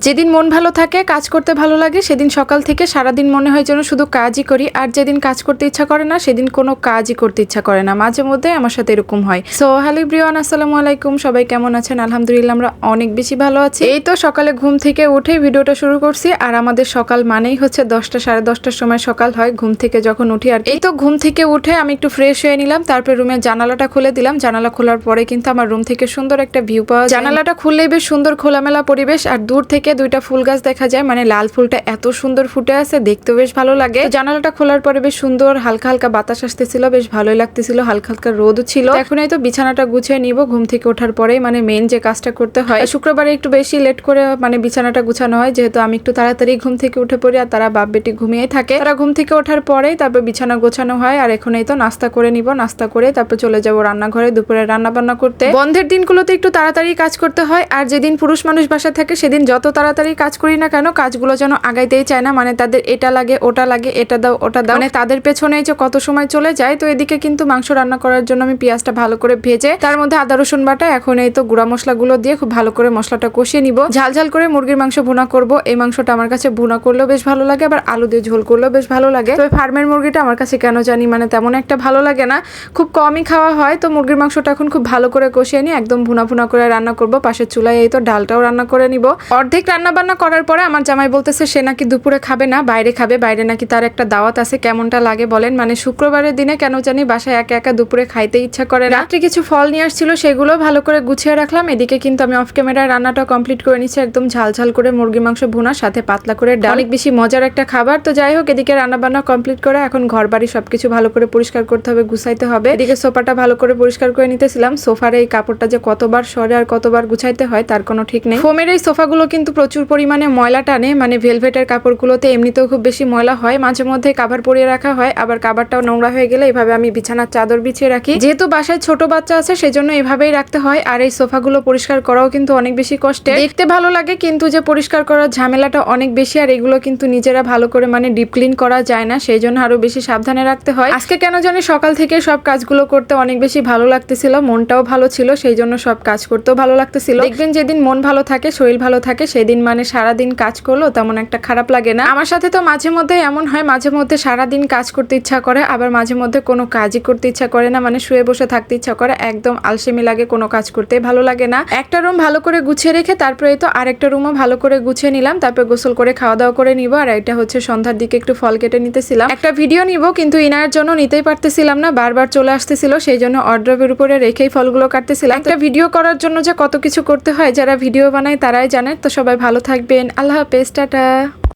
যেদিন মন ভালো থাকে, কাজ করতে ভালো লাগে, সেদিন সকাল থেকে সারাদিন মনে হয় যেন শুধু কাজই করি। আর যেদিন কাজ করতে ইচ্ছা করে না, সেদিন কোনো কাজই করতে ইচ্ছা করে না। মাঝে মধ্যে আমার সাথে এরকম হয়। সো হ্যালো এভরিওয়ান, আসসালামু আলাইকুম। সবাই কেমন আছেন? আলহামদুলিল্লাহ আমরা অনেক বেশি ভালো আছি। এই তো সকালে ঘুম থেকে উঠে ভিডিওটা শুরু করছি। আর আমাদের সকাল মানেই হচ্ছে 10টা সাড়ে 10টার সময় সকাল হয় ঘুম থেকে যখন উঠি। আর এই তো ঘুম থেকে উঠে আমি একটু ফ্রেশ হয়ে নিলাম, তারপরে রুমের জানালাটা খুলে দিলাম। জানালা খোলার পরে কিন্তু আমার রুম থেকে সুন্দর একটা ভিউ পাওয়া যায়। জানালাটা খুললেই বেশ সুন্দর খোলামেলা পরিবেশ, আর দূর থেকে দুইটা ফুল গাছ দেখা যায়। মানে লাল ফুলটা এত সুন্দর ফুটে আছে, দেখতে বেশ ভালো লাগে। জানালাটা খোলার পরে বেশ সুন্দর হালকা হালকা বাতাস আসতেছিল, বেশ ভালোই লাগতেছিল। হালকা হালকা রোদও ছিল। এখন এই তো বিছানাটা গুছিয়ে নিব। ঘুম থেকে ওঠার পরেই মানে মেন যে কাজটা করতে হয়, শুক্রবারে একটু বেশি লেট করে মানে বিছানাটা গুছানো হয়, যেহেতু আমি একটু তাড়াতাড়ি ঘুম থেকে উঠে পড়ি আর তারা বাপ বেটি ঘুমিয়ে থাকে। তারা ঘুম থেকে ওঠার পরেই তারপর বিছানা গোছানো হয়। আর এখন এই তো নাস্তা করে নিব। নাস্তা করে তারপর চলে যাব রান্নাঘরে দুপুরে রান্না বান্না করতে। বন্ধের দিনগুলোতে একটু তাড়াতাড়ি কাজ করতে হয়, আর যেদিন পুরুষ মানুষ বাসা থাকে সেদিন যত তাড়াতাড়ি কাজ করি না কেন, কাজগুলো যেন আগাইতেই চায় না। মানে তাদের এটা লাগে ওটা লাগে, এটা দাও ওটা দাও, মানে তাদের পেছনে যে কত সময় চলে যায়। তো এদিকে কিন্তু মাংস রান্না করার জন্য আমি পেঁয়াজটা ভালো করে ভেজে তার মধ্যে আদা রসুন বাটা, এখন এই তো গুঁড়া মশলাগুলো দিয়ে খুব ভালো করে মশলাটা কষিয়ে নিব। ঝাল ঝাল করে মুরগির মাংস ভুনা করব। এই মাংসটা আমার কাছে ভুনা করলেও বেশ ভালো লাগে, আবার আলু দিয়ে ঝোল করলেও বেশ ভালো লাগে। তবে ফার্মের মুরগিটা আমার কাছে কেন জানি মানে তেমন একটা ভালো লাগে না, খুব কমই খাওয়া হয়। তো মুরগির মাংসটা এখন খুব ভালো করে কষিয়ে নিয়ে একদম ভুনা ভুনা করে রান্না করব। পাশের চুলায় এই তো ডালটাও রান্না করে নিব। অর্ধেক রান্না বান্না করার পরে আমার জামাই বলতেছে সে নাকি দুপুরে খাবে না, বাইরে খাবে। বাইরে নাকি তার একটা দাওয়াত আছে। কেমনটা লাগে বলেন? মানে শুক্রবারের দিনে কেন জানি বাসায় একা একা দুপুরে খাইতে ইচ্ছা করে না। রাত্রে কিছু ফল নিয়ে আসছিল, সেগুলো ভালো করে গুছিয়ে রাখলাম। এদিকে কিন্তু আমি অফ ক্যামেরায় রান্নাটা কমপ্লিট করে নিচ্ছি। একদম ঝাল ঝাল করে মুরগির মাংস ভুনা, সাথে পাতলা করে ডাল। অনেক বেশি মজার একটা খাবার। তো যাই হোক, এদিকে রান্না বান্না কমপ্লিট করে এখন ঘর বাড়ি সবকিছু ভালো করে পরিষ্কার করতে হবে, গুছাইতে হবে। এদিকে সোফাটা ভালো করে পরিষ্কার করে নিতেছিলাম। সোফার এই কাপড়টা যে কতবার সরে আর কতবার গুছাইতে হয় তার কোনো ঠিক নেই। ফোমের এই সোফাগুলো কিন্তু প্রচুর পরিমাণে ময়লা টানে। মানে ভেলভেটের কাপড়গুলোতে এমনিতেও খুব বেশি ময়লা হয়, মাঝে মধ্যে কাভার পরিয়ে রাখা হয়, আবার কাভারটাও নোংরা হয়ে গেলে এভাবে আমি বিছানার চাদর বিছিয়ে রাখি। যেহেতু বাসায় ছোট বাচ্চা আছে সেজন্য এভাবেই রাখতে হয়। আর এই সোফাগুলো পরিষ্কার করাও কিন্তু অনেক বেশি কষ্টের। দেখতে ভালো লাগে কিন্তু যে পরিষ্কার করার ঝামেলাটা অনেক বেশি। আর এগুলো কিন্তু নিজেরা ভালো করে মানে ডিপ ক্লিন করা যায় না, সেই জন্য আরো বেশি সাবধানে রাখতে হয়। আজকে কেন জানি সকাল থেকে সব কাজগুলো করতে অনেক বেশি ভালো লাগতেছিল, মনটাও ভালো ছিল, সেই জন্য সব কাজ করতেও ভালো লাগতেছিল। দেখবেন যেদিন মন ভালো থাকে, শরীর ভালো থাকে, সেদিন মানে সারাদিন কাজ করলো তেমন একটা খারাপ লাগে না। আমার সাথে তো মাঝে মধ্যে এমন হয়, মাঝে মধ্যে সারাদিন কাজ করতে ইচ্ছা করে, আবার মাঝে মধ্যে কোনো কাজই করতে ইচ্ছা করে না। মানে শুয়ে বসে থাকতে ইচ্ছা করে, একদম আলসেমি লাগে, কোনো কাজ করতে ভালো লাগে না। একটা রুম ভালো করে গুছিয়ে রেখে তারপরে তো আরেকটা রুমও ভালো করে গুছিয়ে নিলাম। তারপর গোসল করে খাওয়া দাওয়া করে নিব। আর এটা হচ্ছে সন্ধ্যার দিকে একটু ফল কেটে নিতেছিলাম। একটা ভিডিও নিব কিন্তু ইনার জন্য নিতেই পারতেছিলাম না, বারবার চলে আসতেছিল, সেই জন্য অর্ডারের উপরে রেখেই ফলগুলো কাটতেছিলাম। একটা ভিডিও করার জন্য যে কত কিছু করতে হয়, যারা ভিডিও বানায় তারাই জানে। তো সবাই ভালো থাকবেন, আল্লাহ হাফেজ, টাটা।